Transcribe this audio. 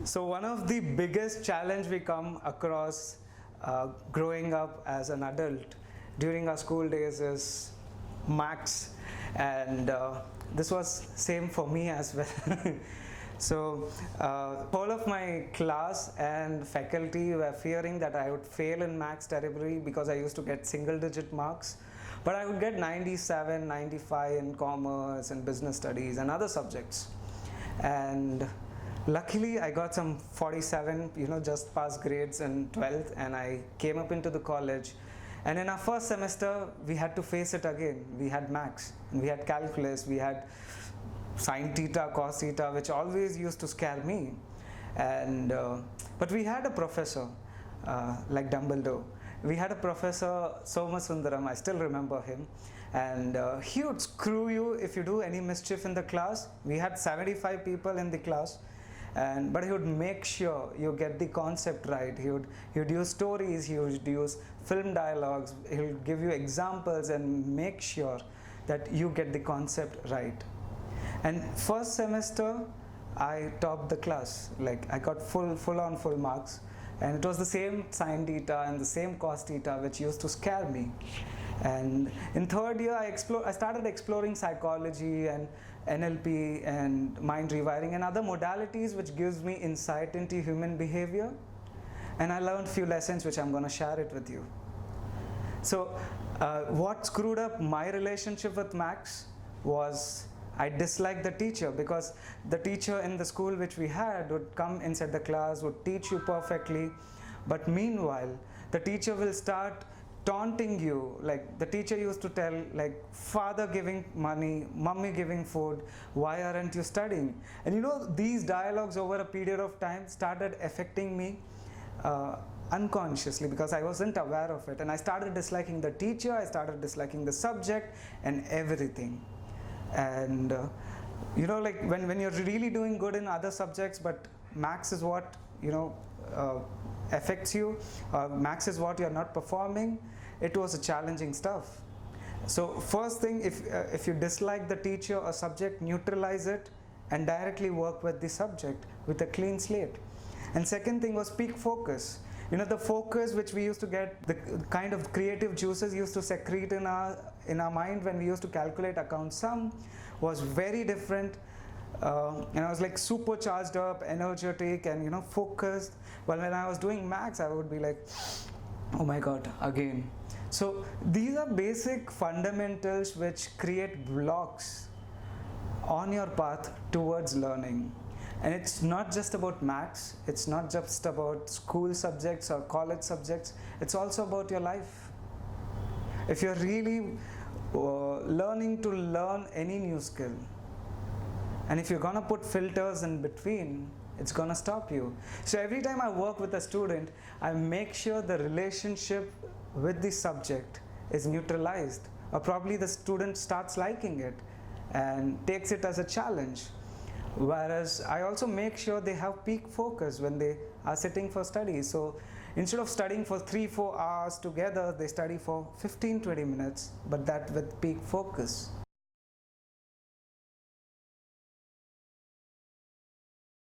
So one of the biggest challenge we come across growing up as an adult during our school days is maths, and this was same for me as well. So whole of my class and faculty were fearing that I would fail in maths terribly because I used to get single digit marks, but I would get 97, 95 in commerce and business studies and other subjects. And luckily I got some 47, just past grades in 12th, and I came up into the college. And in our first semester, we had to face it again. We had maths, and we had calculus, we had sine theta, cos theta, which always used to scare me. And but we had a professor like Dumbledore. We had a professor, Somasundaram, I still remember him, and he would screw you if you do any mischief in the class. We had 75 people in the class, but he would make sure you get the concept right. He would use stories, he would use film dialogues, he would give you examples and make sure that you get the concept right. And first semester, I topped the class. Like, I got full marks. And it was the same sine theta and the same cos theta which used to scare me. And in third year, I started exploring psychology and NLP and mind rewiring and other modalities which gives me insight into human behavior. And I learned few lessons which I'm going to share it with you. So what screwed up my relationship with maths was I disliked the teacher, because the teacher in the school which we had would come inside the class, would teach you perfectly, but meanwhile the teacher will start taunting you. Like, the teacher used to tell, like, father giving money, mummy giving food, why aren't you studying? And these dialogues over a period of time started affecting me unconsciously, because I wasn't aware of it, and I started disliking the teacher, I started disliking the subject and everything. And like when you're really doing good in other subjects, but maths is what affects you, maths is what you're not performing, it was a challenging stuff. So first thing, if you dislike the teacher or subject, neutralize it and directly work with the subject with a clean slate. And second thing was peak focus. The focus which we used to get, the kind of creative juices used to secrete in our mind when we used to calculate account sum was very different. And I was like super charged up, energetic, and focused. Well, when I was doing maths, I would be like, oh my god, again. So these are basic fundamentals which create blocks on your path towards learning. And it's not just about maths, it's not just about school subjects or college subjects, it's also about your life. If you're really learning to learn any new skill, and if you're gonna put filters in between, it's gonna stop you. So every time I work with a student, I make sure the relationship with the subject is neutralized, or probably the student starts liking it and takes it as a challenge. Whereas I also make sure they have peak focus when they are sitting for study. So instead of studying for 3-4 hours together, they study for 15-20 minutes, but that with peak focus.